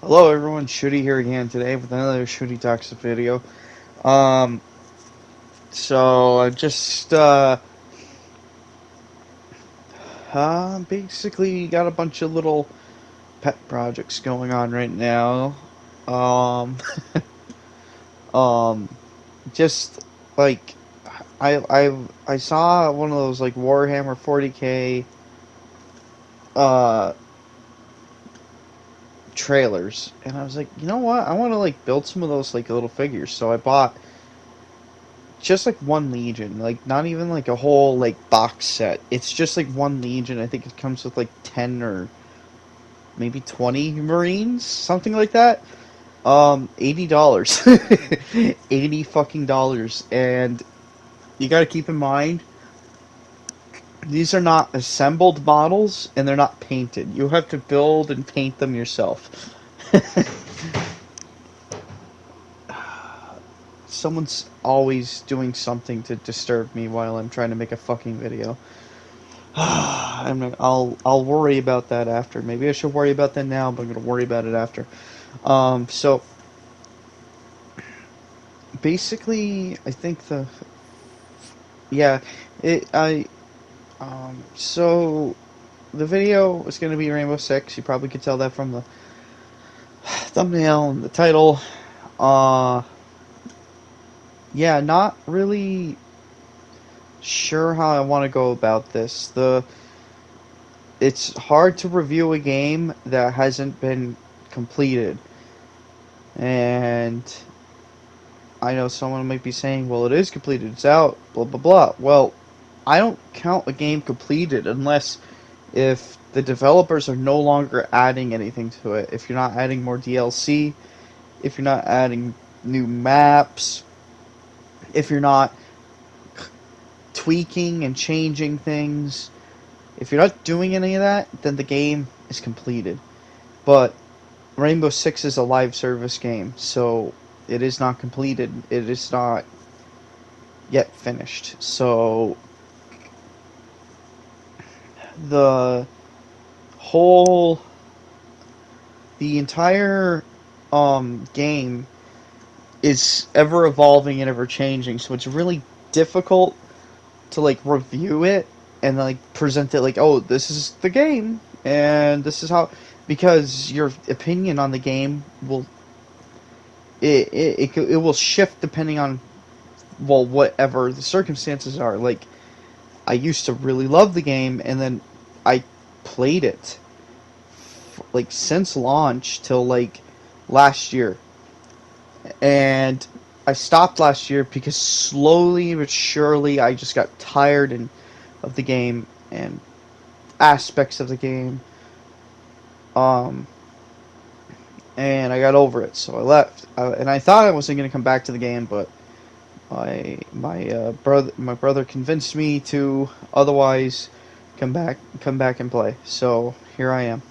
Hello everyone, Shooty here again today with another Shooty Talks video. Um, so I just basically got a bunch of little pet projects going on right now. Um, um, just like I saw one of those like Warhammer 40K uh trailers, and I was like, you know what? I want to like build some of those like little figures. So I bought just like one Legion, like not even like a whole like box set. It's just like one Legion. I think it comes with like 10 or maybe 20 Marines, something like that. $80. 80 fucking dollars. And you got to keep in mind these are not assembled models and they're not painted. You have to build and paint them yourself. Someone's always doing something to disturb me while I'm trying to make a fucking video. I'll worry about that after. Maybe I should worry about that now, but I'm gonna worry about it after. So basically, I think the yeah, it I so the video is gonna be Rainbow Six. You probably could tell that from the thumbnail and the title. Uh, yeah, not really sure how I want to go about this. It's hard to review a game that hasn't been completed. And I know someone might be saying, well, it is completed, it's out, blah, blah, blah. Well, I don't count a game completed unless if the developers are no longer adding anything to it. If you're not adding more DLC, if you're not adding new maps, if you're not tweaking and changing things, if you're not doing any of that, then the game is completed. But Rainbow Six is a live service game, so it is not completed. It is not yet finished. So the whole, the entire game is ever evolving and ever changing. So it's really difficult to like review it and like present it like, oh, this is the game and this is how, because your opinion on the game will it will shift depending on, well, whatever the circumstances are. Like, I used to really love the game, and then I played it like since launch till like last year, and I stopped last year because slowly but surely I just got tired of the game and aspects of the game, um, and I got over it, so I left. And I thought I wasn't going to come back to the game, but my brother convinced me to otherwise come back and play. So here I am.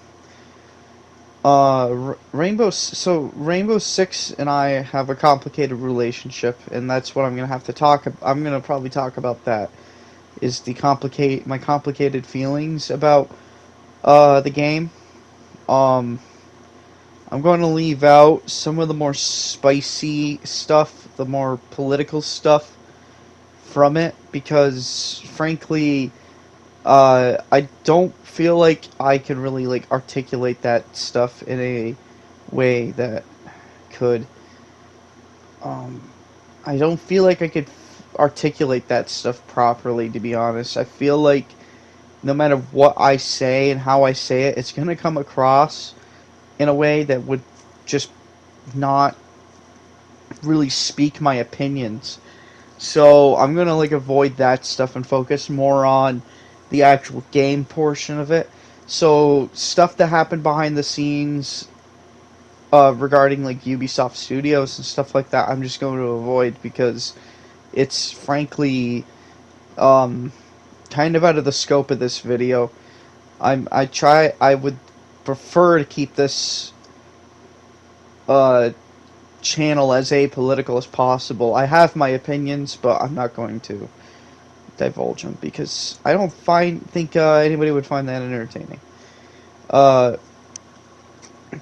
Rainbow Six and I have a complicated relationship, and that's what I'm gonna have to talk. I'm gonna probably talk about that. Is my complicated feelings about the game. Um, I'm going to leave out some of the more spicy stuff, the more political stuff from it, because frankly, I don't feel like I can really like articulate that stuff in a way that could. Um, I don't feel like I could articulate that stuff properly. To be honest, I feel like no matter what I say and how I say it, it's gonna come across in a way that would just not really speak my opinions. So I'm gonna like avoid that stuff and focus more on the actual game portion of it. So stuff that happened behind the scenes, regarding like Ubisoft Studios and stuff like that, I'm just going to avoid because it's frankly um, kind of out of the scope of this video. I would prefer to keep this uh, channel as apolitical as possible. I have my opinions, but I'm not going to divulge them because I don't think anybody would find that entertaining. Uh,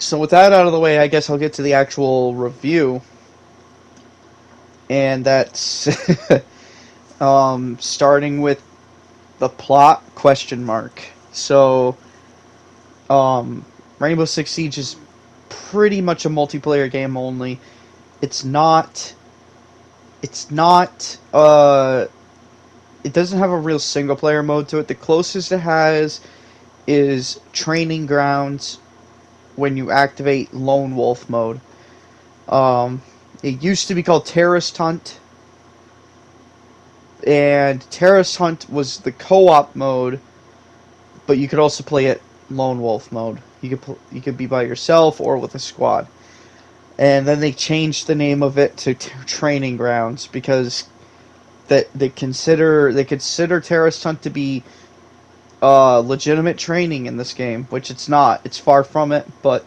So with that out of the way, I guess I'll get to the actual review, and that's starting with the plot question mark. So Rainbow Six Siege is pretty much a multiplayer game only. It's not. It's not. It doesn't have a real single player mode to it. The closest it has is Training Grounds when you activate Lone Wolf mode. It used to be called Terrorist Hunt, and Terrorist Hunt was the co-op mode, but you could also play it Lone Wolf mode. You could be by yourself or with a squad. And then they changed the name of it to Training Grounds because they consider Terrorist Hunt to be legitimate training in this game, which it's not. It's far from it, but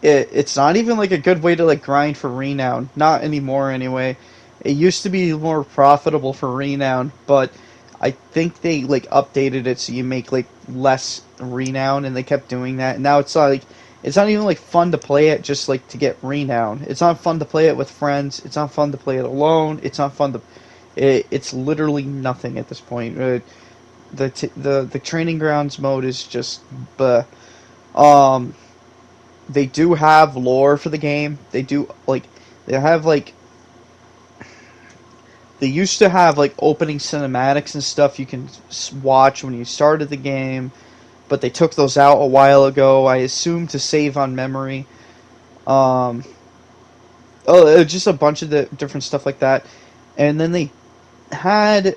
it's not even like a good way to like grind for renown. Not anymore, anyway. It used to be more profitable for renown, but I think they like updated it so you make like less renown, and they kept doing that. And now it's like it's not even like fun to play it just like to get renown. It's not fun to play it with friends. It's not fun to play it alone. It's not fun to. It's literally nothing at this point. The Training Grounds mode is just. They do have lore for the game. They do they have like. They used to have like opening cinematics and stuff you can watch when you started the game, but they took those out a while ago. I assume to save on memory. Just a bunch of the different stuff like that, and then they had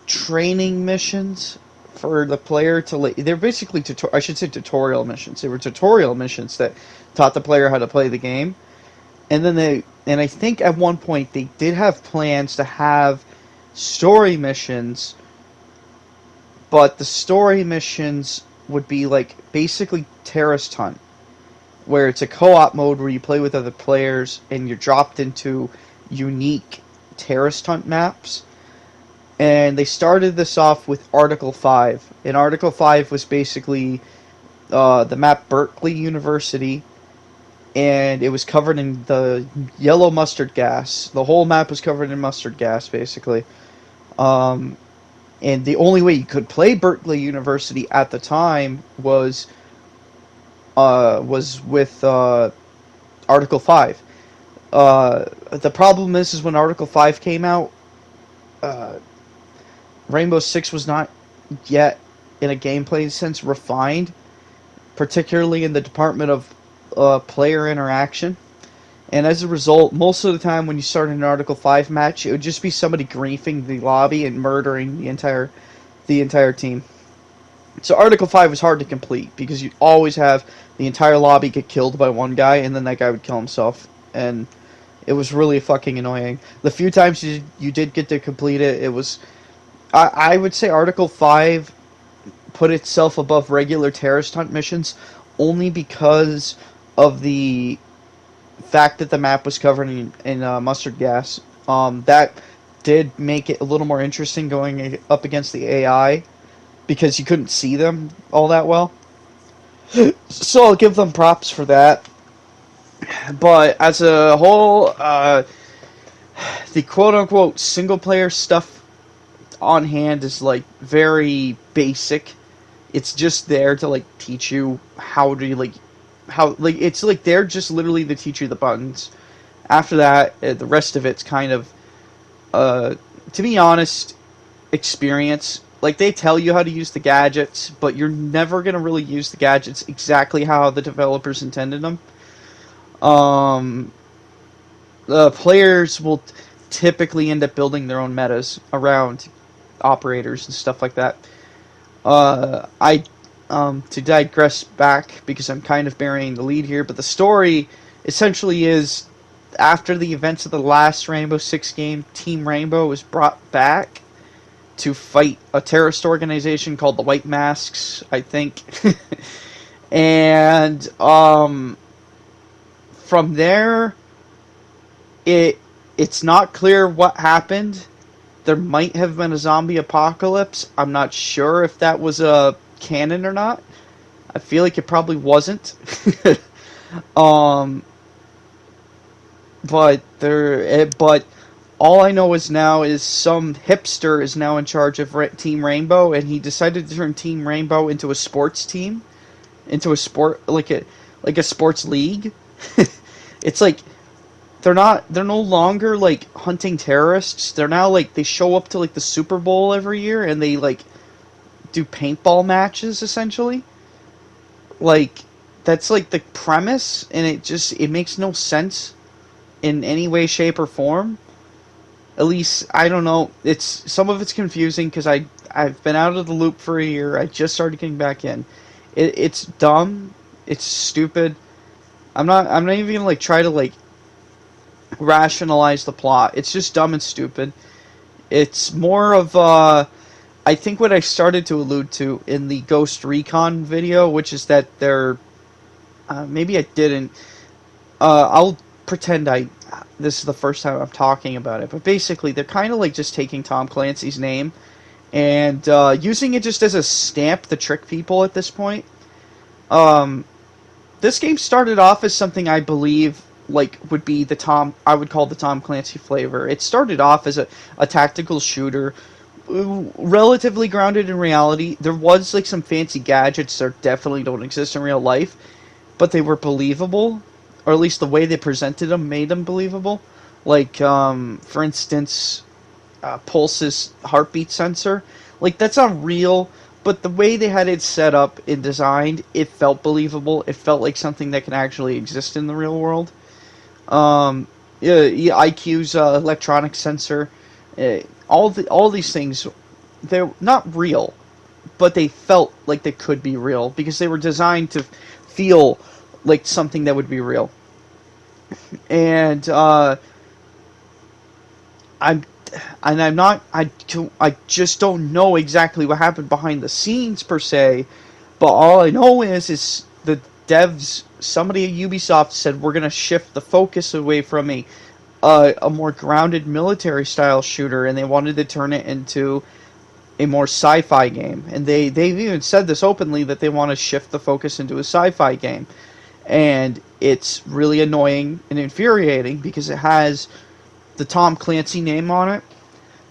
training missions for the player to. They're basically I should say tutorial missions. They were tutorial missions that taught the player how to play the game. And then I think at one point they did have plans to have story missions, but the story missions would be like basically Terrorist Hunt, where it's a co-op mode where you play with other players and you're dropped into unique Terrorist Hunt maps. And they started this off with Article 5. And Article 5 was basically the map Berkeley University, and it was covered in the yellow mustard gas. The whole map was covered in mustard gas, basically. And the only way you could play Berkeley University at the time was with Article 5. The problem is when Article 5 came out, Rainbow Six was not yet, in a gameplay sense, refined, particularly in the department of player interaction. And as a result, most of the time when you start an Article 5 match, it would just be somebody griefing the lobby and murdering the entire team. So Article 5 was hard to complete because you'd always have the entire lobby get killed by one guy, and then that guy would kill himself. And it was really fucking annoying. The few times you did get to complete it, it was... I would say Article 5 put itself above regular Terrorist Hunt missions only because of the fact that the map was covered in mustard gas. That did make it a little more interesting going up against the AI, because you couldn't see them all that well. So I'll give them props for that. But as a whole, the quote-unquote single-player stuff on hand is like very basic. It's just there to like teach you how to it's like they're just literally to teach you the buttons. After that, the rest of it's kind of to be honest, experience. Like, they tell you how to use the gadgets, but you're never going to really use the gadgets exactly how the developers intended them. The players will typically end up building their own metas around operators and stuff like that. To digress back, because I'm kind of burying the lead here, but the story essentially is, after the events of the last Rainbow Six game, Team Rainbow was brought back to fight a terrorist organization called the White Masks, I think. And from there, it's not clear what happened. There might have been a zombie apocalypse. I'm not sure if that was a canon or not. I feel like it probably wasn't. um, but all I know is now is some hipster is now in charge of Team Rainbow, and he decided to turn Team Rainbow into a sports team, into a sport like a sports league. It's like they're no longer like hunting terrorists. They're now like they show up to like the Super Bowl every year and they like do paintball matches essentially. Like that's like the premise, and it makes no sense in any way, shape, or form. At least I don't know. It's some of it's confusing because I've been out of the loop for a year. I just started getting back in. It's dumb. It's stupid. I'm not even gonna like try to like rationalize the plot. It's just dumb and stupid. It's more of I think what I started to allude to in the Ghost Recon video, which is that they're maybe I didn't. I'll pretend this is the first time I'm talking about it, but basically they're kind of like just taking Tom Clancy's name and using it just as a stamp to trick people at this point. Um, this game started off as something I believe like would be I would call the Tom Clancy flavor. It started off as a tactical shooter, relatively grounded in reality. There was like some fancy gadgets that definitely don't exist in real life, but they were believable, or at least the way they presented them made them believable. Like, for instance, Pulse's heartbeat sensor. Like, that's not real, but the way they had it set up and designed, it felt believable. It felt like something that can actually exist in the real world. Yeah, IQ's electronic sensor. All these things, they're not real, but they felt like they could be real because they were designed to feel like something that would be real. And I'm I'm not I just don't know exactly what happened behind the scenes per se, but all I know is the devs, somebody at Ubisoft said we're gonna shift the focus away from a more grounded military style shooter, and they wanted to turn it into a more sci-fi game. And they've even said this openly that they want to shift the focus into a sci-fi game. And it's really annoying and infuriating because it has the Tom Clancy name on it,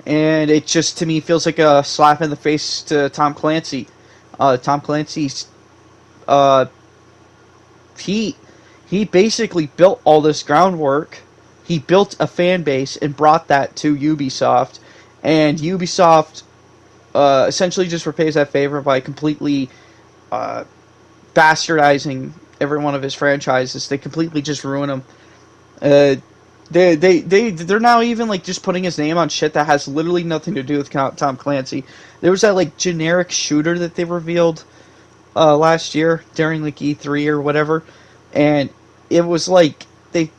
and it just to me feels like a slap in the face to Tom Clancy. Tom Clancy's he basically built all this groundwork. He built a fan base and brought that to Ubisoft, and Ubisoft essentially just repays that favor by completely bastardizing every one of his franchises. They completely just ruin them. They're now even like just putting his name on shit that has literally nothing to do with Tom Clancy. There was that like generic shooter that they revealed last year during like E3 or whatever, and it was like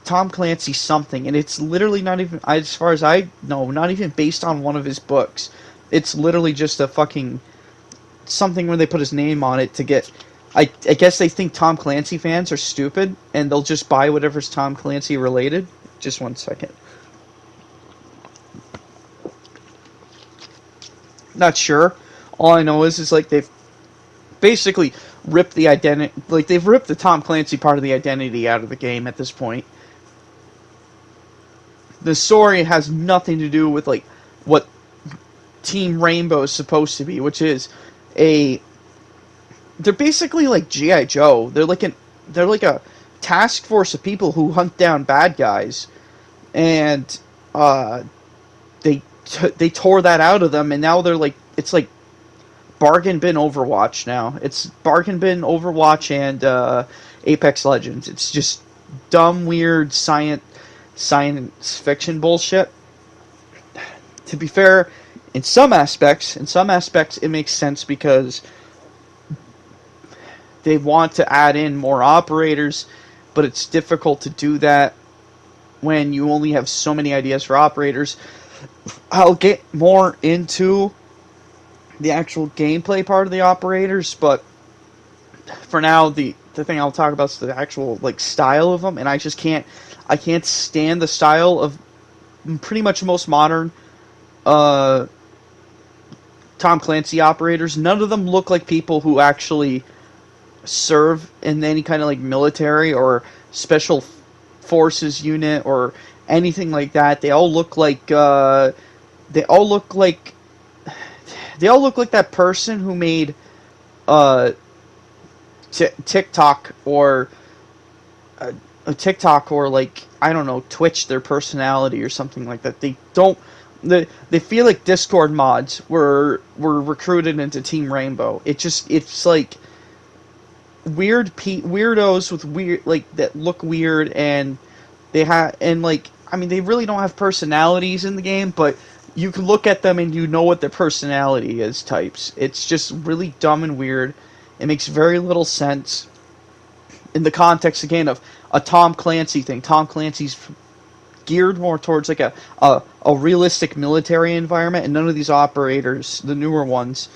Tom Clancy something, and it's literally not even, as far as I know, not even based on one of his books. It's literally just a fucking something where they put his name on it to get. I guess they think Tom Clancy fans are stupid, and they'll just buy whatever's Tom Clancy related. Just one second. Not sure. All I know is like they've basically ripped the identity, like they've ripped the Tom Clancy part of the identity out of the game at this point. The story has nothing to do with like what Team Rainbow is supposed to be, which is they're basically like G.I. Joe. They're like a task force of people who hunt down bad guys, and they tore that out of them, and now they're like, it's like bargain bin Overwatch now. It's bargain bin Overwatch and Apex Legends. It's just dumb, weird science fiction bullshit. To be fair, in some aspects it makes sense because they want to add in more operators, but it's difficult to do that when you only have so many ideas for operators. I'll get more into the actual gameplay part of the operators, but for now the thing I'll talk about is the actual like style of them, and I can't stand the style of pretty much most modern Tom Clancy operators, none of them look like people who actually serve in any kind of like military or special forces unit or anything like that. They all look like they all look like they all look like that person who made uh, TikTok or a TikTok or like I don't know Twitch their personality or something like that. They don't. They feel like Discord mods were recruited into Team Rainbow. It's like weirdos with weird like that look weird and they have and like I mean they really don't have personalities in the game, but you can look at them and you know what their personality is types. It's just really dumb and weird. It makes very little sense in the context again of a Tom Clancy thing. Tom Clancy's geared more towards like a realistic military environment, and none of these operators, the newer ones,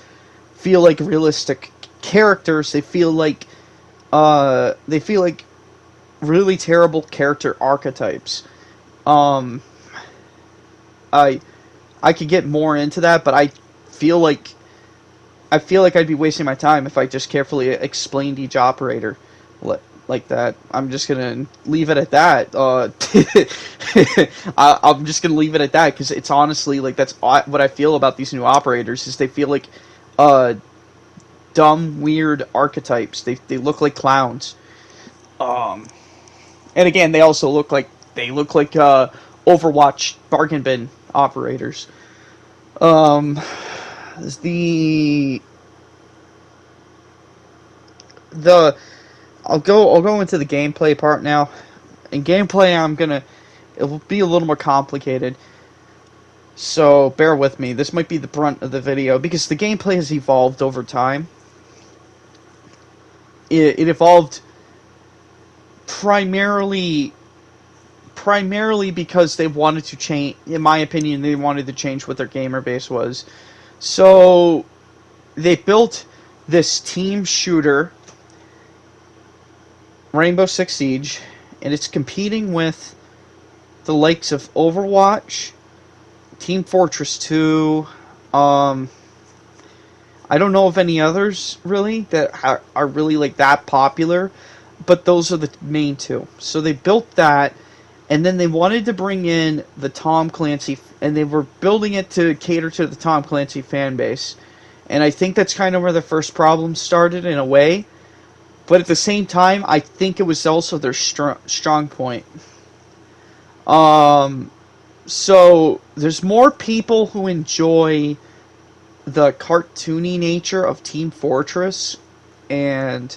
feel like realistic characters. They feel like really terrible character archetypes. Um, I I could get more into that, but feel like I feel like I'd be wasting my time if I just carefully explained each operator like that. I'm just gonna leave it at that. I'm just gonna leave it at that because it's honestly like that's what I feel about these new operators is they feel like uh, dumb, weird archetypes. They look like clowns. Um, and again, they look like Overwatch bargain bin operators. Um, the the I'll go into the gameplay part now. In gameplay, it will be a little more complicated. So bear with me. This might be the brunt of the video because the gameplay has evolved over time. It evolved primarily because they wanted to change. In my opinion, they wanted to change what their gamer base was. So they built this team shooter, Rainbow Six Siege, and it's competing with the likes of Overwatch, Team Fortress 2. I don't know of any others really that are really like that popular, but those are the main two. So they built that, and then they wanted to bring in the Tom Clancy, and they were building it to cater to the Tom Clancy fan base. And I think that's kind of where the first problem started in a way. But at the same time, I think it was also their strong point. Um, so there's more people who enjoy the cartoony nature of Team Fortress and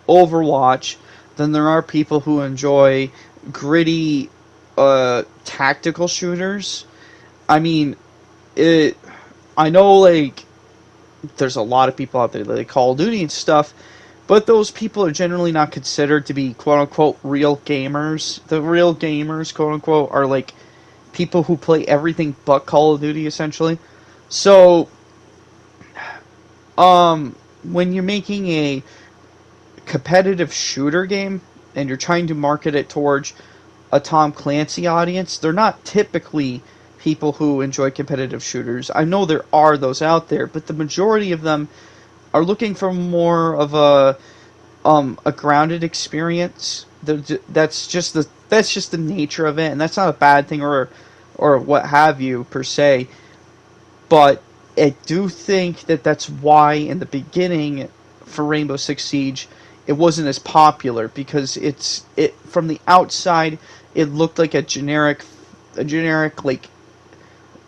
Overwatch than there are people who enjoy gritty tactical shooters. I mean, it. I know like there's a lot of people out there that like Call of Duty and stuff, but those people are generally not considered to be quote unquote real gamers. The real gamers, quote unquote, are like people who play everything but Call of Duty essentially. So when you're making a competitive shooter game and you're trying to market it towards a Tom Clancy audience, they're not typically people who enjoy competitive shooters. I know there are those out there, but the majority of them are looking for more of a grounded experience. That's just the nature of it, and that's not a bad thing or what have you per se. But I do think that that's why in the beginning for Rainbow Six Siege it wasn't as popular because it from the outside it looked like a generic like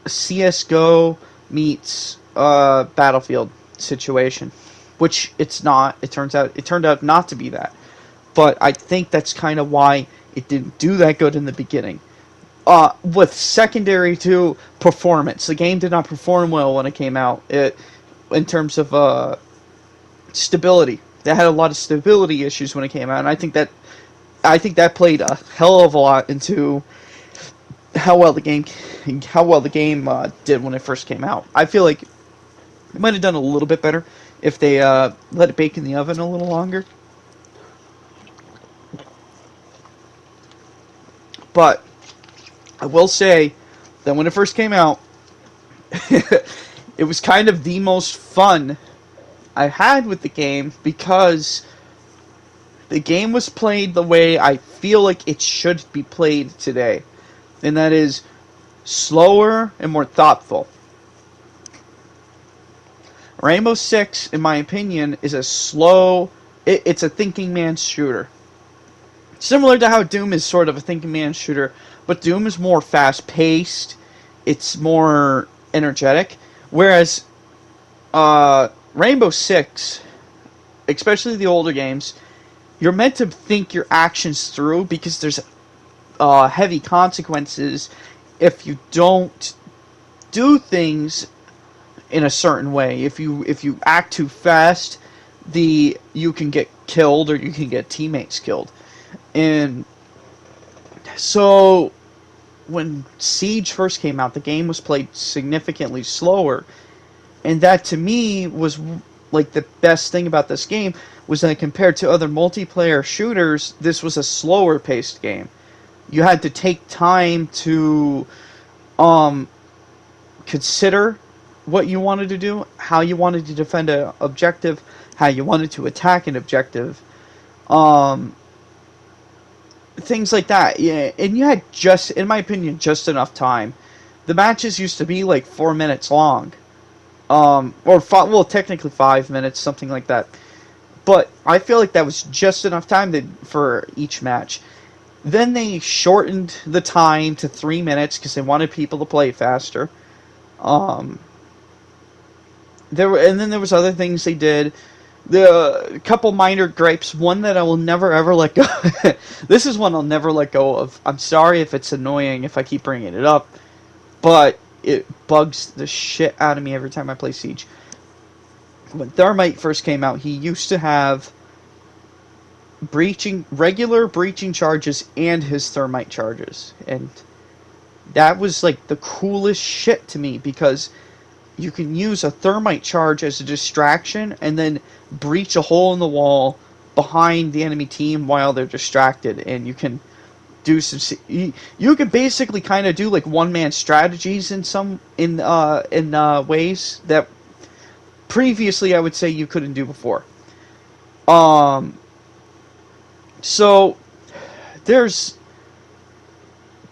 CS:GO meets Battlefield situation, which it's not. It turned out not to be that. But I think that's kind of why it didn't do that good in the beginning. With secondary to performance, the game did not perform well when it came out. In terms of stability, they had a lot of stability issues when it came out, and I think that played a hell of a lot into how well the game did when it first came out. I feel like it might have done a little bit better if they let it bake in the oven a little longer. But I will say that when it first came out, It was kind of the most fun I had with the game because the game was played the way I feel like it should be played today. And that is slower and more thoughtful. Rainbow Six, in my opinion, is a slow... it's a thinking man's shooter. Similar to how Doom is sort of a thinking man's shooter, but Doom is more fast-paced. It's more energetic. Whereas Rainbow Six, especially the older games, you're meant to think your actions through because there's heavy consequences if you don't do things in a certain way. If you act too fast, you can get killed or you can get teammates killed. And so when Siege first came out, the game was played significantly slower. And that to me was like the best thing about this game was that compared to other multiplayer shooters, this was a slower paced game. You had to take time to consider what you wanted to do, how you wanted to defend an objective, how you wanted to attack an objective, things like that. Yeah, and you had just, in my opinion, just enough time. The matches used to be like 4 minutes long, well, technically 5 minutes, something like that. But I feel like that was just enough time for each match. Then they shortened the time to 3 minutes because they wanted people to play faster. And then there was other things they did. A couple minor gripes. One that I will never ever let go. This is one I'll never let go of. I'm sorry if it's annoying if I keep bringing it up, but it bugs the shit out of me every time I play Siege. When Thermite first came out, he used to have regular breaching charges and his thermite charges, and that was like the coolest shit to me because you can use a thermite charge as a distraction and then breach a hole in the wall behind the enemy team while they're distracted, and you can do some. You can basically kind of do like one-man strategies in ways that previously I would say you couldn't do before. So there's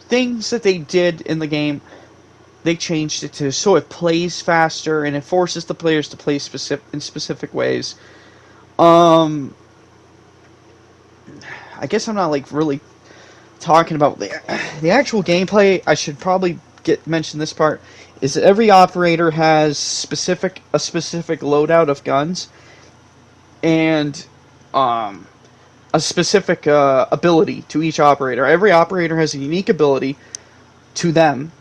things that they did in the game. They changed it to so it plays faster and it forces the players to play in specific ways. I guess I'm not like really talking about the actual gameplay. I should probably mention this part. Is that every operator has a specific loadout of guns and a specific ability to each operator. Every operator has a unique ability to them,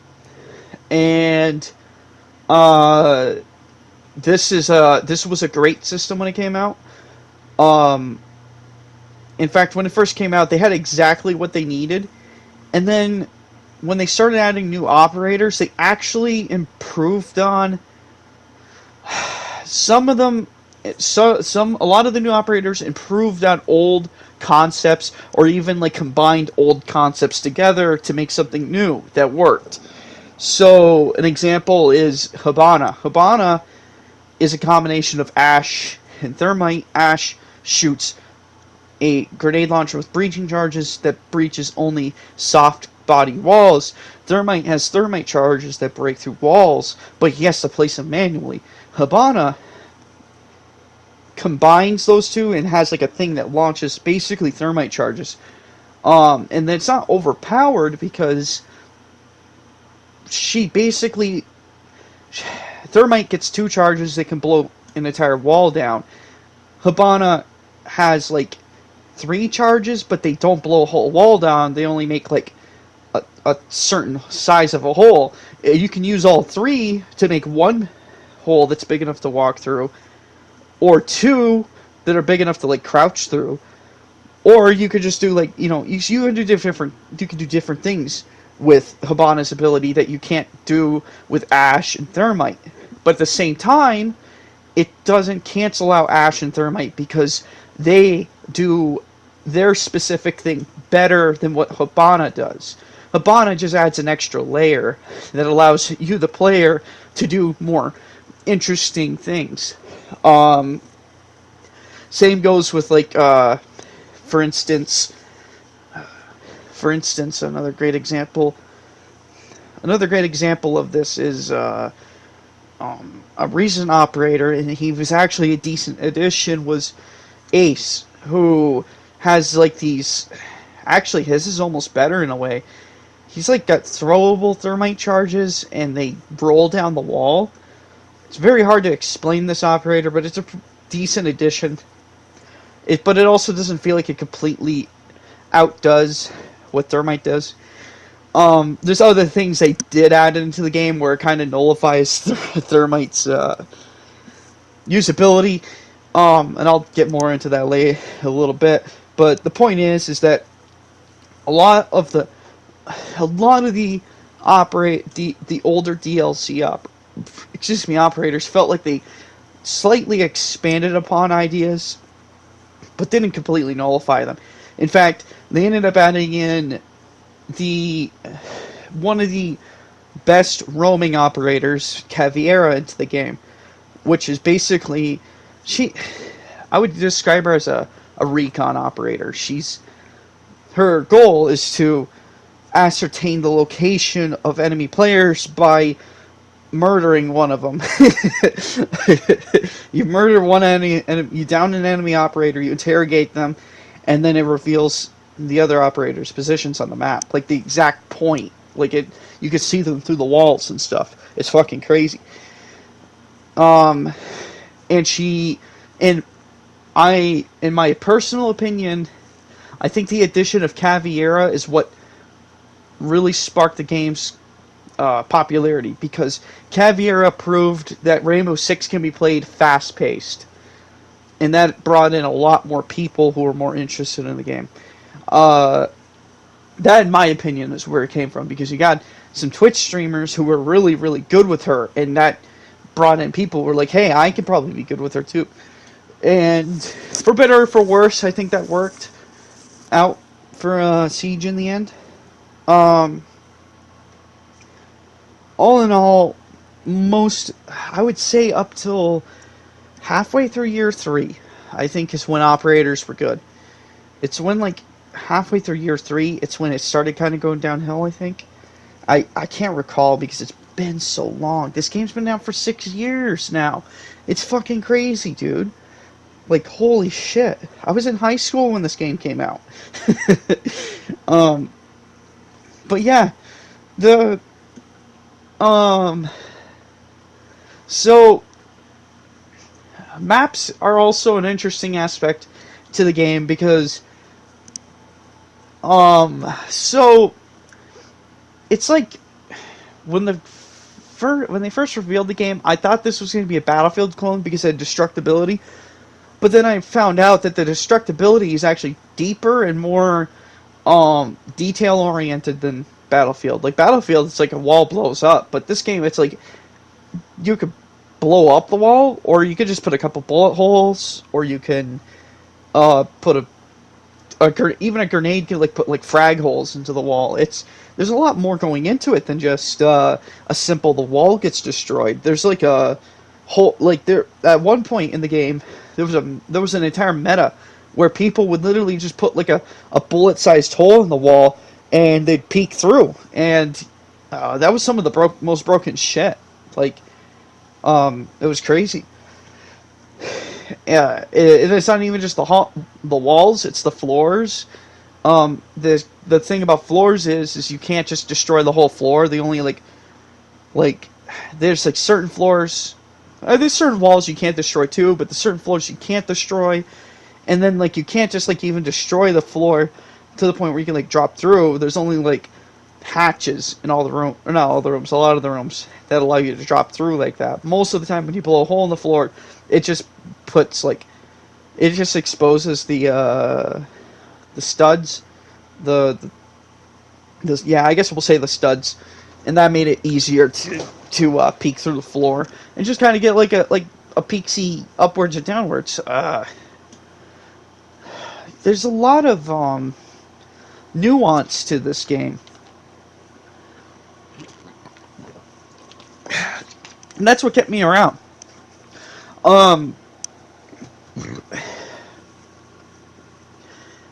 and this was a great system when it came out. In fact, when it first came out, they had exactly what they needed, and then when they started adding new operators, they actually improved on some of them. A lot of the new operators improved on old concepts, or even like combined old concepts together to make something new that worked. So an example is Hibana. Hibana is a combination of Ash and Thermite. Ash shoots a grenade launcher with breaching charges that breaches only soft body walls. Thermite has thermite charges that break through walls, but he has to place them manually. Hibana combines those two and has like a thing that launches basically thermite charges. And it's not overpowered because Thermite gets 2 charges that can blow an entire wall down. Hibana has like 3 charges, but they don't blow a whole wall down. They only make like a certain size of a hole. You can use all 3 to make 1 hole that's big enough to walk through, or 2 that are big enough to like crouch through, or you could just do like you can do different things with Hibana's ability that you can't do with Ash and Thermite. But at the same time, it doesn't cancel out Ash and Thermite because they do their specific thing better than what Hibana does. Hibana just adds an extra layer that allows you, the player, to do more interesting things. Um, Same goes with like for instance, another great example. Another great example of this is a recent operator, and he was actually a decent addition. Was Ace, who has like these. Actually, his is almost better in a way. He's like got throwable thermite charges, and they roll down the wall. It's very hard to explain this operator, but it's a decent addition. But it also doesn't feel like it completely outdoes what thermite does. There's other things they did add into the game where it kind of nullifies thermite's usability. And I'll get more into that later a little bit. But the point is that a lot of the the older DLC operators felt like they slightly expanded upon ideas, but didn't completely nullify them. In fact, they ended up adding in the one of the best roaming operators, Caviera, into the game, which is basically I would describe her as a recon operator. Her goal is to ascertain the location of enemy players by murdering one of them. You murder one enemy, and you down an enemy operator, you interrogate them, and then it reveals the other operators' positions on the map, like the exact point. Like you could see them through the walls and stuff. It's fucking crazy. Um, and in my personal opinion, I think the addition of Caviera is what really sparked the game's popularity, because Caviera proved that Rainbow Six can be played fast-paced, and that brought in a lot more people who were more interested in the game. That, in my opinion, is where it came from, because you got some Twitch streamers who were really, really good with her, and that brought in people who were like, hey, I could probably be good with her too. And for better or for worse, I think that worked out for Siege in the end. Um, all in all, I would say up till halfway through year 3, I think is when operators were good. It's when, like, halfway through year 3, it's when it started kind of going downhill, I think. I can't recall because it's been so long. This game's been out for 6 years now. It's fucking crazy, dude. Like, holy shit. I was in high school when this game came out. But yeah, the, so, maps are also an interesting aspect to the game because, so, it's like, when they first revealed the game, I thought this was going to be a Battlefield clone because it had destructibility. But then I found out that the destructibility is actually deeper and more detail-oriented than Battlefield. Like, Battlefield, it's like a wall blows up. But this game, it's like, you could blow up the wall, or you could just put a couple bullet holes, or you can put even a grenade can, like, put, like, frag holes into the wall. There's a lot more going into it than just a simple the wall gets destroyed. There's like a whole, like, there at one point in the game there was an entire meta where people would literally just put like a bullet-sized hole in the wall and they'd peek through, and that was some of the most broken shit. Like, it was crazy. Yeah, it's not even just the walls; it's the floors. The thing about floors is you can't just destroy the whole floor. They only like there's like certain floors. There's certain walls you can't destroy too, but there's certain floors you can't destroy. And then, like, you can't just, like, even destroy the floor to the point where you can, like, drop through. There's only, like, hatches in all the rooms, or not all the rooms, a lot of the rooms that allow you to drop through like that. Most of the time when you blow a hole in the floor, it just puts, like, it just exposes the studs, yeah, I guess we'll say the studs, and that made it easier to peek through the floor and just kind of get, like a peek-see upwards or downwards. There's a lot of nuance to this game. And that's what kept me around. Um,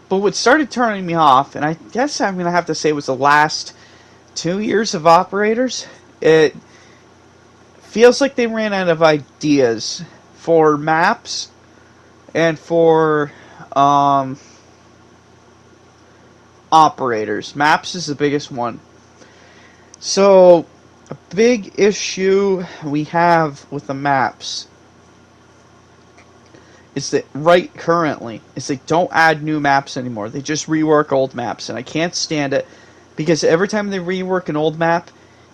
but what started turning me off, and I guess I'm gonna have to say was the last 2 years of operators. It feels like they ran out of ideas for maps and for um, operators. Maps is the biggest one. So, a big issue we have with the maps is that right currently is they don't add new maps anymore. They just rework old maps, and I can't stand it because every time they rework an old map,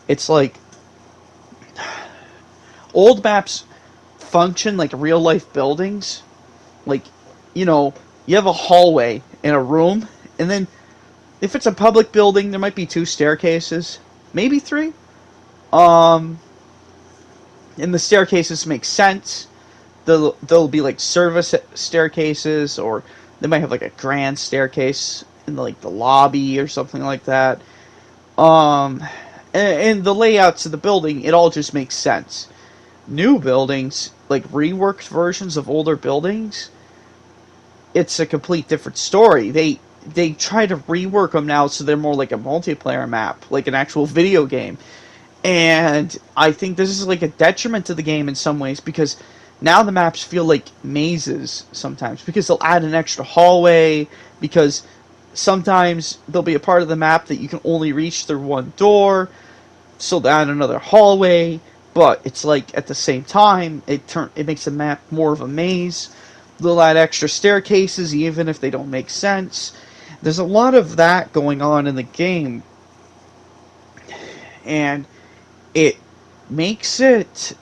it's like old maps function like real life buildings. Like, you have a hallway in a room, and then if it's a public building, there might be 2 staircases, maybe 3. Um, and the staircases make sense. They'll be like service staircases, or they might have like a grand staircase in like the lobby or something like that. Um, and the layouts of the building, it all just makes sense. New buildings, like reworked versions of older buildings, it's a complete different story. They try to rework them now so they're more like a multiplayer map, like an actual video game. And I think this is like a detriment to the game in some ways because now the maps feel like mazes sometimes because they'll add an extra hallway because sometimes there'll be a part of the map that you can only reach through one door, so they'll add another hallway, but it's like at the same time it makes the map more of a maze. They'll add extra staircases even if they don't make sense. There's a lot of that going on in the game, and it makes it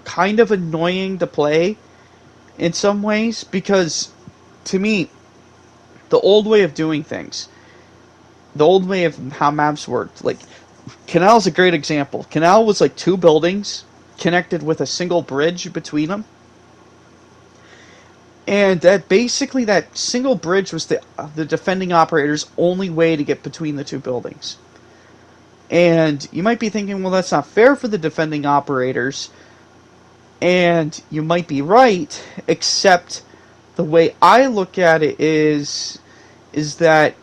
kind of annoying to play in some ways because to me the old way of doing things, the old way of how maps worked, like Canal's a great example. Canal was like 2 buildings connected with a single bridge between them, and that single bridge was the defending operator's only way to get between the 2 buildings. And you might be thinking, well, that's not fair for the defending operators. And you might be right, except the way I look at it is that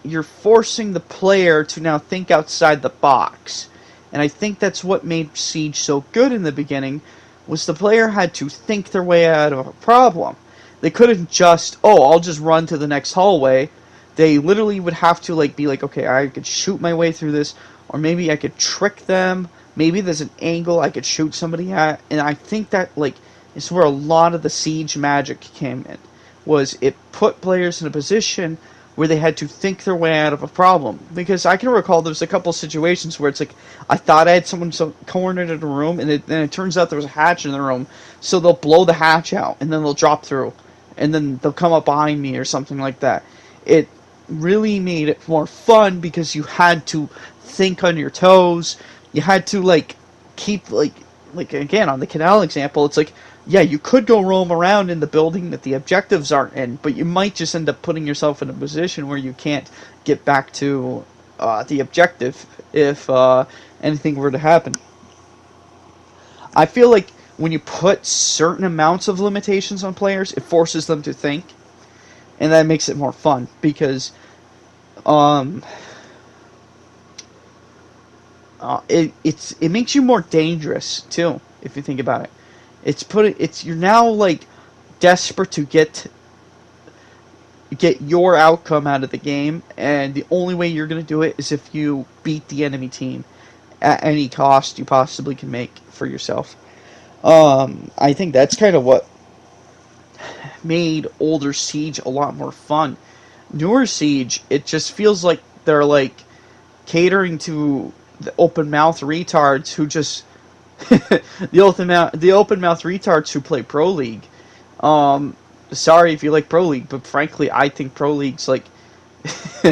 you're forcing the player to now think outside the box. And I think that's what made Siege so good in the beginning, was the player had to think their way out of a problem. They couldn't just, I'll just run to the next hallway. They literally would have to be like, okay, I could shoot my way through this, or maybe I could trick them. Maybe there's an angle I could shoot somebody at, and I think that is where a lot of the Siege magic came in. Was it put players in a position where they had to think their way out of a problem? Because I can recall there's a couple situations where it's like I thought I had someone cornered in a room, and then it turns out there was a hatch in the room, so they'll blow the hatch out, and then they'll drop through, and then they'll come up behind me or something like that. It really made it more fun because you had to think on your toes. You had to keep again on the Canal example, it's like, yeah, you could go roam around in the building that the objectives aren't in, but you might just end up putting yourself in a position where you can't get back to the objective if anything were to happen. I feel like when you put certain amounts of limitations on players, it forces them to think, and that makes it more fun because it makes you more dangerous too if you think about it. You're now desperate to get your outcome out of the game, and the only way you're going to do it is if you beat the enemy team at any cost you possibly can make for yourself. I think that's kind of what made older Siege a lot more fun. Newer Siege, it just feels like they're catering to the open mouth retards who just the open mouth retards who play Pro League. Sorry if you like Pro League, but frankly, I think Pro League's I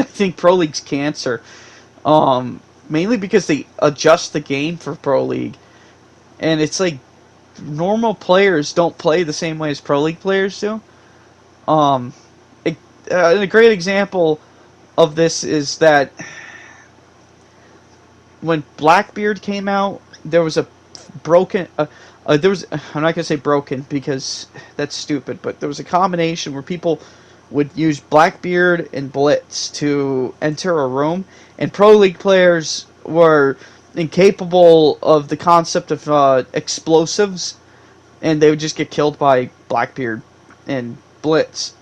think Pro League's cancer. Mainly because they adjust the game for Pro League, and it's normal players don't play the same way as Pro League players do. A great example of this is that when Blackbeard came out, there was a There was, I'm not gonna say broken because that's stupid, but there was a combination where people would use Blackbeard and Blitz to enter a room, and Pro League players were incapable of the concept of explosives, and they would just get killed by Blackbeard and Blitz.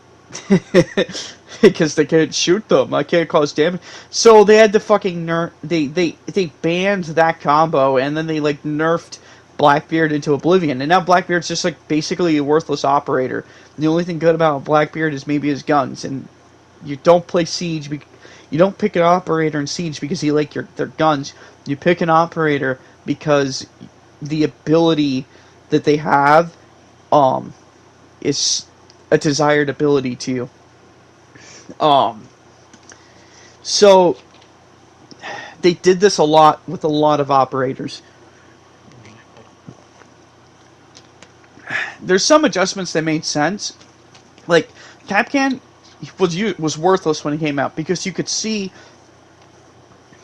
Because they can't shoot them. I can't cause damage. So they had to fucking they banned that combo, and then they like nerfed Blackbeard into oblivion. And now Blackbeard's just like basically a worthless operator. The only thing good about Blackbeard is maybe his guns. And you don't play Siege. You don't pick an operator in Siege because you like their guns. You pick an operator because the ability that they have is a desired ability to you. So they did this a lot with a lot of operators. There's some adjustments that made sense. Like Capcan was worthless when he came out because you could see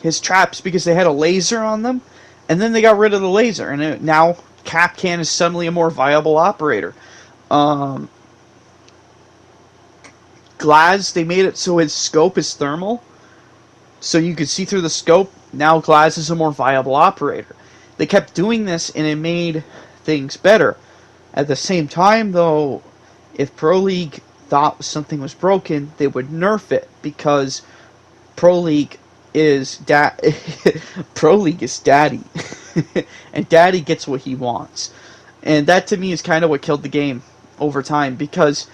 his traps because they had a laser on them, and then they got rid of the laser, and now Capcan is suddenly a more viable operator. Glaz, they made it so his scope is thermal, so you could see through the scope. Now Glaz is a more viable operator. They kept doing this, and it made things better. At the same time, though, if Pro League thought something was broken, they would nerf it, because Pro League is Pro League is daddy. And daddy gets what he wants. And that, to me, is kind of what killed the game over time, because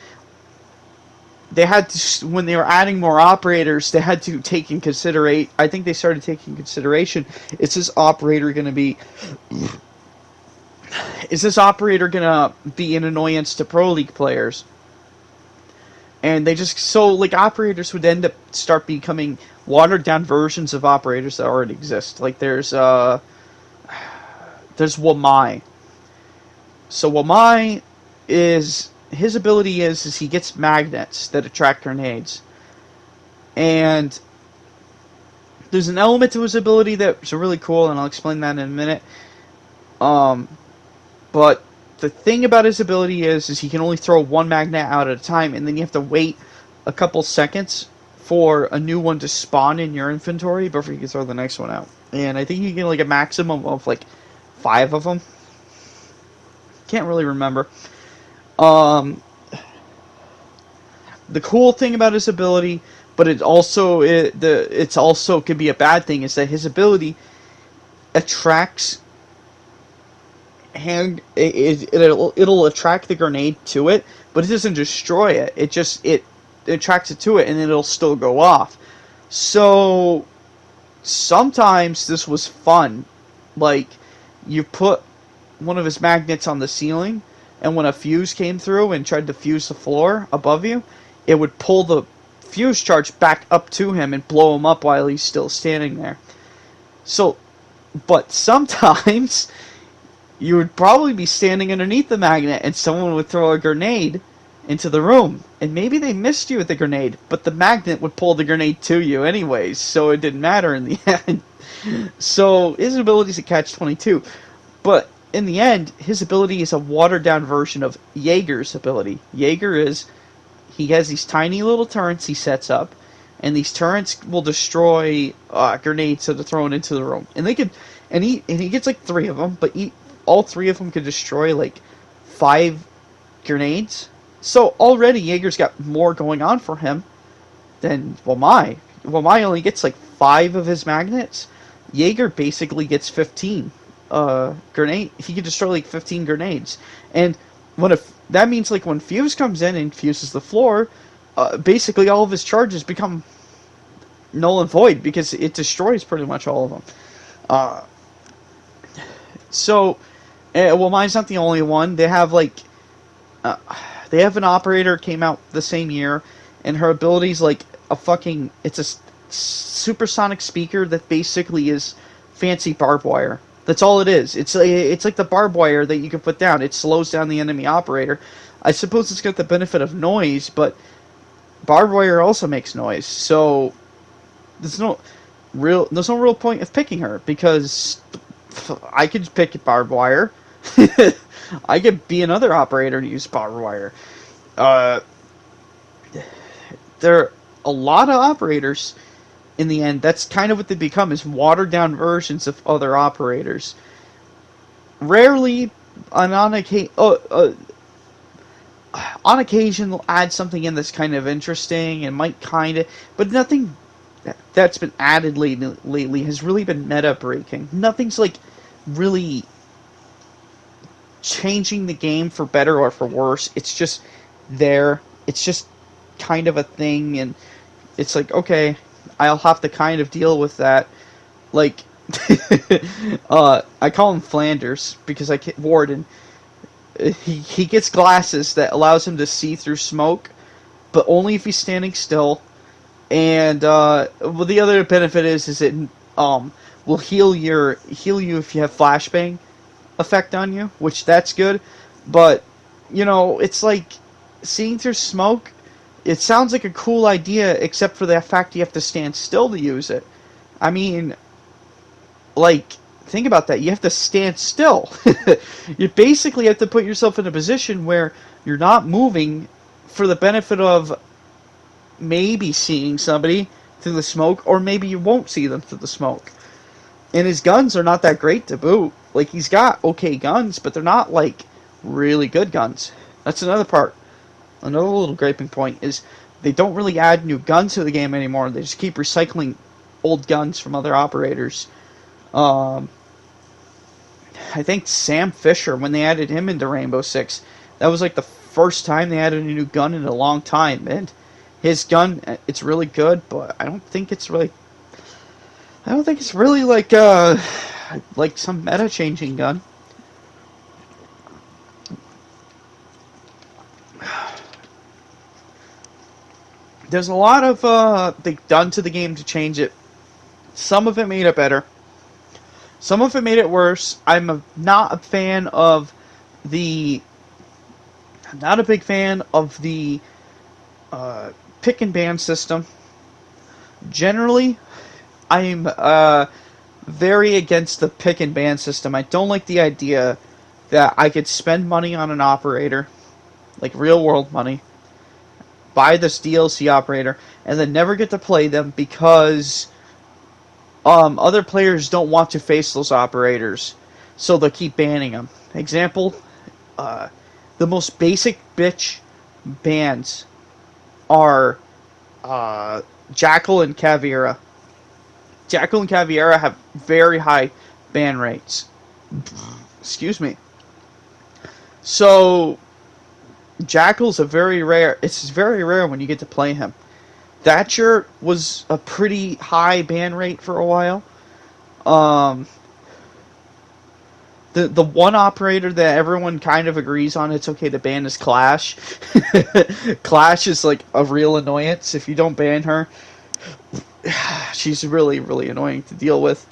they had to, when they were adding more operators, they had to take in consideration. I think they started taking consideration: is this operator going to be an annoyance to Pro League players? And they just, so like operators would end up start becoming watered down versions of operators that already exist. Like there's Wamai. So Wamai is, his ability is he gets magnets that attract grenades. And there's an element to his ability that's really cool, and I'll explain that in a minute. But the thing about his ability is he can only throw one magnet out at a time, and then you have to wait a couple seconds for a new one to spawn in your inventory before you can throw the next one out. And I think you get like a maximum of like 5 of them. Can't really remember. The cool thing about his ability, but it's also could be a bad thing, is that his ability attracts it'll attract the grenade to it, but it doesn't destroy it. It attracts it to it, and it'll still go off. So sometimes this was fun. Like, you put one of his magnets on the ceiling, and when a fuse came through and tried to fuse the floor above you, it would pull the fuse charge back up to him and blow him up while he's still standing there. So, but sometimes you would probably be standing underneath the magnet and someone would throw a grenade into the room, and maybe they missed you with the grenade, but the magnet would pull the grenade to you anyways, so it didn't matter in the end. So his ability is a catch-22, but in the end, his ability is a watered-down version of Jaeger's ability. Jaeger is, he has these tiny little turrets he sets up, and these turrets will destroy grenades that are thrown into the room. And they could, and he gets like 3 of them, but all 3 of them could destroy like 5 grenades. So already Jaeger's got more going on for him than Wamai. Wamai only gets like 5 of his magnets. Jaeger basically gets 15 grenade. He can destroy like 15 grenades. And that means like when Fuse comes in and fuses the floor, basically all of his charges become null and void because it destroys pretty much all of them. Wamai's not the only one. They have like they have an operator came out the same year, and her ability's like it's a supersonic speaker that basically is fancy barbed wire. That's all it is. It's like the barbed wire that you can put down. It slows down the enemy operator. I suppose it's got the benefit of noise, but barbed wire also makes noise. So there's no real point of picking her, because I could pick barbed wire. I could be another operator and use barbed wire. Uh, there are a lot of operators in the end. That's kind of what they become, is watered down versions of other operators. Rarely, on occasion, they'll add something in that's kind of interesting and might kind of, but nothing that's been added lately has really been meta breaking. Nothing's like really changing the game for better or for worse. It's just there. It's just kind of a thing, and it's like, okay, I'll have to kind of deal with that. Like, I call him Flanders because Warden. He gets glasses that allows him to see through smoke, but only if he's standing still. And well, the other benefit is it will heal you if you have flashbang effect on you, which that's good. But it's like seeing through smoke. It sounds like a cool idea, except for the fact you have to stand still to use it. I mean, like, think about that. You have to stand still. You basically have to put yourself in a position where you're not moving for the benefit of maybe seeing somebody through the smoke, or maybe you won't see them through the smoke. And his guns are not that great to boot. Like, he's got okay guns, but they're not, like, really good guns. That's another part. Another little griping point is they don't really add new guns to the game anymore. They just keep recycling old guns from other operators. I think Sam Fisher, when they added him into Rainbow Six, that was like the first time they added a new gun in a long time. And his gun, it's really good, but I don't think it's really like some meta changing gun. There's a lot of they've done to the game to change it. Some of it made it better. Some of it made it worse. Not a fan of the. I'm not a big fan of the pick and ban system. Generally, I'm very against the pick and ban system. I don't like the idea that I could spend money on an operator, like real world money, buy this DLC operator, and then never get to play them because other players don't want to face those operators, so they'll keep banning them. Example, the most basic bitch bans are Jackal and Caveira. Jackal and Caveira have very high ban rates. Excuse me. So Jackal's it's very rare when you get to play him. Thatcher was a pretty high ban rate for a while. The one operator that everyone kind of agrees on it's okay to ban is Clash. Clash is like a real annoyance. If you don't ban her, she's really, really annoying to deal with.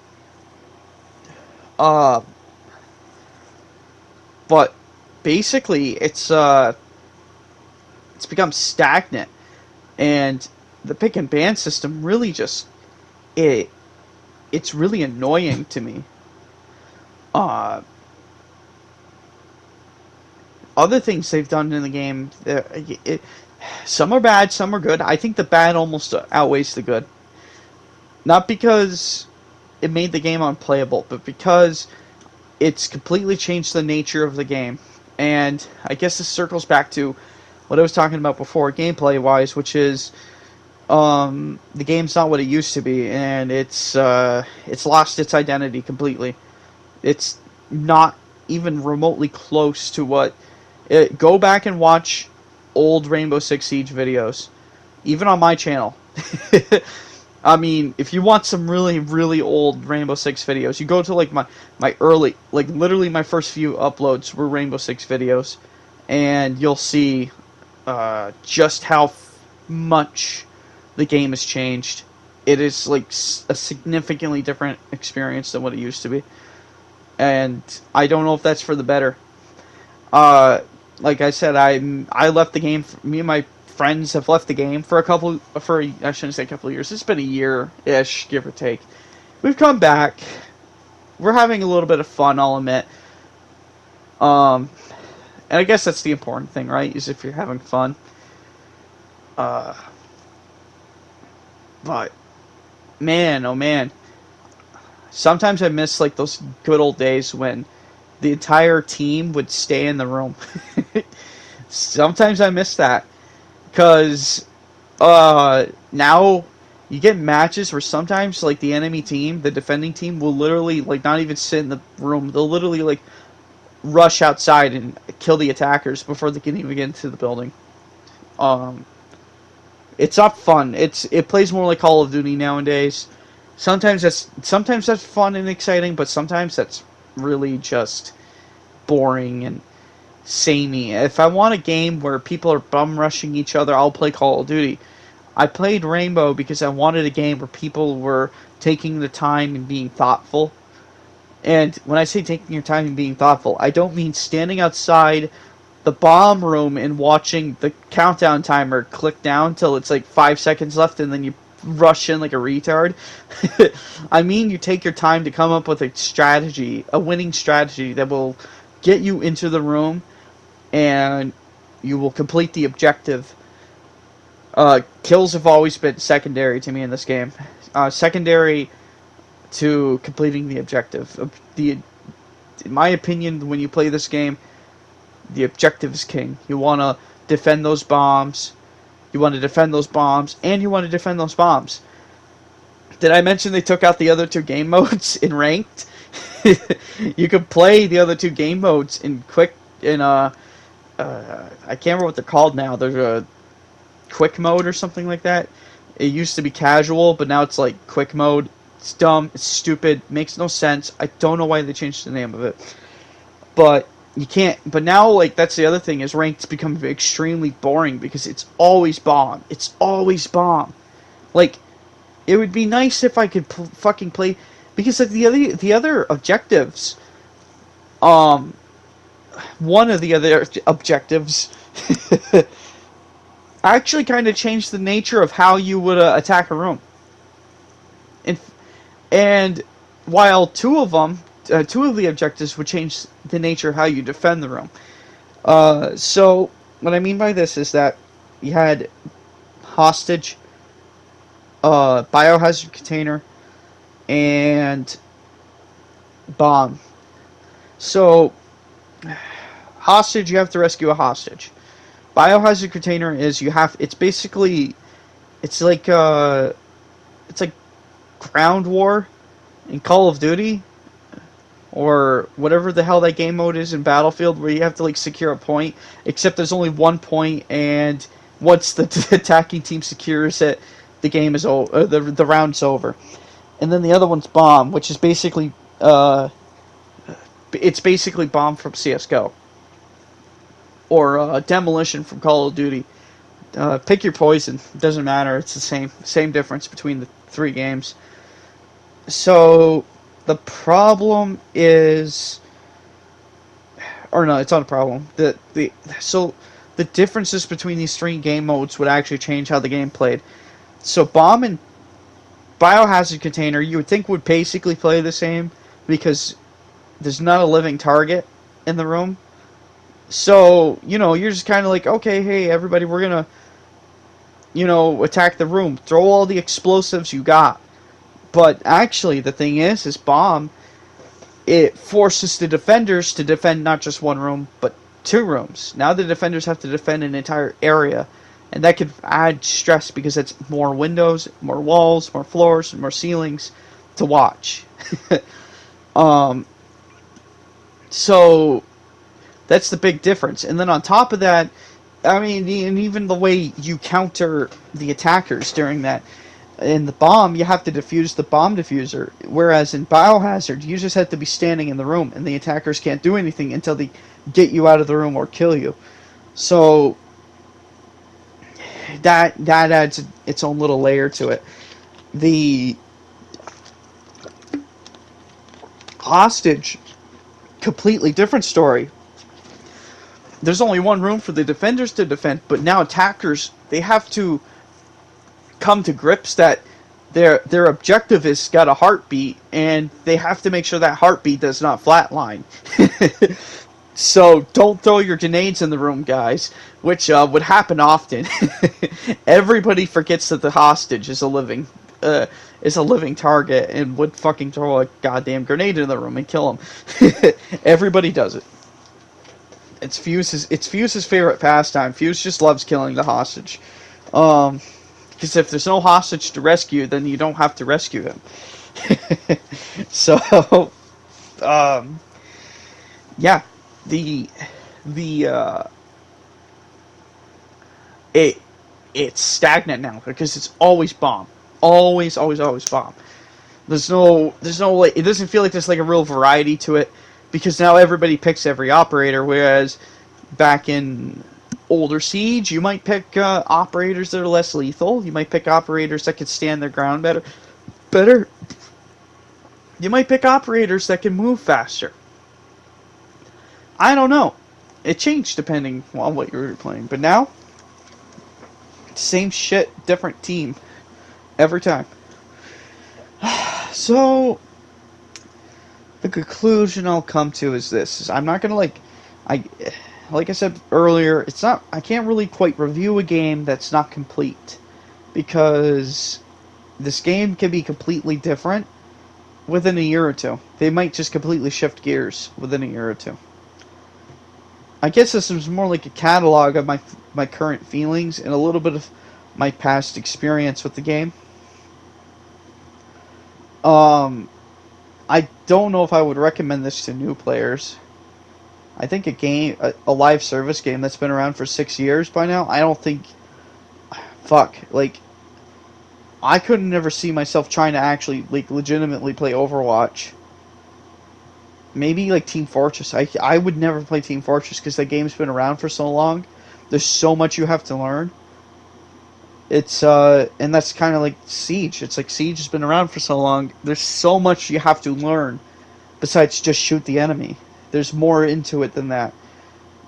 But basically, it's become stagnant, and the pick and ban system really just it's really annoying to me. Other things they've done in the game, some are bad, some are good. I think the bad almost outweighs the good. Not because it made the game unplayable, but because it's completely changed the nature of the game. And I guess this circles back to what I was talking about before, gameplay-wise, which is the game's not what it used to be, and it's lost its identity completely. It's not even remotely close to what. Go back and watch old Rainbow Six Siege videos, even on my channel. I mean, if you want some really, really old Rainbow Six videos, you go to like my early, like literally my first few uploads were Rainbow Six videos, and you'll see just how much the game has changed. It is like a significantly different experience than what it used to be, and I don't know if that's for the better. Like I said, I left the game. Me and my friends have left the game for I shouldn't say a couple of years. It's been a year-ish, give or take. We've come back. We're having a little bit of fun, I'll admit. And I guess that's the important thing, right? Is if you're having fun. Uh, but man, oh man, sometimes I miss like those good old days when the entire team would stay in the room. Sometimes I miss that because now you get matches where sometimes like the enemy team, the defending team, will literally like not even sit in the room. They'll literally like rush outside and kill the attackers before they can even get into the building. Um, it's not fun. It plays more like Call of Duty nowadays. Sometimes that's fun and exciting, but sometimes that's really just boring and samey. If I want a game where people are bum rushing each other, I'll play Call of Duty. I played Rainbow because I wanted a game where people were taking the time and being thoughtful. And when I say taking your time and being thoughtful, I don't mean standing outside the bomb room and watching the countdown timer click down till it's like 5 seconds left and then you rush in like a retard. I mean, you take your time to come up with a strategy, a winning strategy that will get you into the room and you will complete the objective. Kills have always been secondary to me in this game. Secondary to completing the objective. In my opinion, when you play this game, the objective is king. You want to defend those bombs. You want to defend those bombs, and you want to defend those bombs. Did I mention they took out the other two game modes in ranked? You could play the other two game modes in I can't remember what they're called now. There's a quick mode or something like that. It used to be casual, but now it's like quick mode. It's dumb, it's stupid, makes no sense. I don't know why they changed the name of it. But you can't, but now, like, that's the other thing, is ranked's become extremely boring because it's always bomb. It's always bomb. Like, it would be nice if I could fucking play, because like the other objectives, one of the other objectives actually kind of changed the nature of how you would attack a room. And while two of the objectives would change the nature of how you defend the room. So what I mean by this is that you had hostage, biohazard container, and bomb. So hostage, you have to rescue a hostage. Biohazard container is it's like ground war in Call of Duty, or whatever the hell that game mode is in Battlefield, where you have to like secure a point, except there's only one point, and once the attacking team secures it, the game is over, the round's over. And then the other one's bomb, which is basically it's basically bomb from CS:GO, or demolition from Call of Duty. Pick your poison. It doesn't matter. It's the same difference between the three games. So the problem is, or no, it's not a problem. So the differences between these three game modes would actually change how the game played. So bomb and biohazard container, you would think would basically play the same because there's not a living target in the room. So, you're just kind of like, okay, hey, everybody, we're going to, attack the room. Throw all the explosives you got. But actually, the thing is bomb, it forces the defenders to defend not just one room, but two rooms. Now the defenders have to defend an entire area. And that could add stress because it's more windows, more walls, more floors, more ceilings to watch. So that's the big difference. And then on top of that, I mean, and even the way you counter the attackers during that. In the bomb, you have to defuse the bomb diffuser, whereas in Biohazard, you just have to be standing in the room, and the attackers can't do anything until they get you out of the room or kill you. So that adds its own little layer to it. The hostage, completely different story. There's only one room for the defenders to defend, but now attackers, they have to come to grips that their objective is got a heartbeat, and they have to make sure that heartbeat does not flatline. So don't throw your grenades in the room, guys, which would happen often. Everybody forgets that the hostage uh, is a living target and would fucking throw a goddamn grenade in the room and kill him. Everybody does it. It's Fuse's favorite pastime. Fuse just loves killing the hostage. Because if there's no hostage to rescue, then you don't have to rescue him. So, um, yeah, the the it it's stagnant now because it's always bomb, always bomb. There's no like, it doesn't feel like there's like a real variety to it because now everybody picks every operator, whereas back in older Siege, you might pick operators that are less lethal. You might pick operators that can stand their ground better. You might pick operators that can move faster. I don't know. It changed depending on what you were playing, but now same shit, different team every time. So the conclusion I'll come to is this: is I'm not gonna I like I said earlier, it's not. I can't really quite review a game that's not complete because this game can be completely different within a year or two. They might just completely shift gears within a year or two. I guess this is more like a catalog of my current feelings and a little bit of my past experience with the game. Um, I don't know if I would recommend this to new players. I think a live service game that's been around for 6 years by now. I don't think, fuck, like I couldn't never see myself trying to actually like legitimately play Overwatch. Maybe like Team Fortress. I would never play Team Fortress because the game's been around for so long. There's so much you have to learn. It's and that's kind of like Siege. It's like Siege has been around for so long. There's so much you have to learn besides just shoot the enemy. There's more into it than that.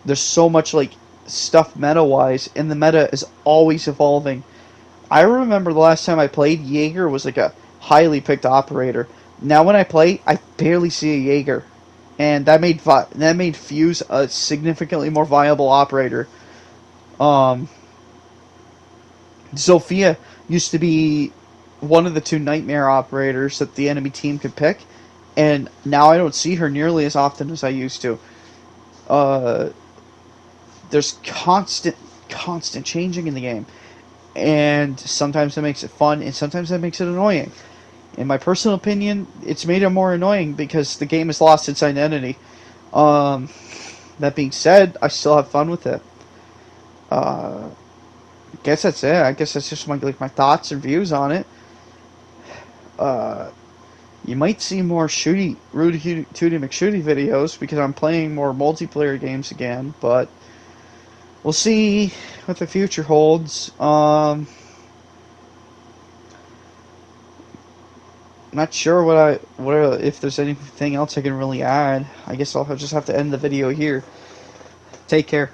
There's so much like stuff meta wise, and the meta is always evolving. I remember the last time I played, Jaeger was like a highly picked operator. Now when I play, I barely see a Jaeger, and that made Fuse a significantly more viable operator. Um, Zofia used to be one of the two nightmare operators that the enemy team could pick, and now I don't see her nearly as often as I used to. Uh, there's constant changing in the game, and sometimes that makes it fun, and sometimes that makes it annoying. In my personal opinion, it's made it more annoying because the game has lost its identity. Um, that being said, I still have fun with it. I guess that's it. I guess that's just my thoughts and views on it. Uh, you might see more Tooty McShooty videos because I'm playing more multiplayer games again, but we'll see what the future holds. Not sure if there's anything else I can really add. I guess I'll just have to end the video here. Take care.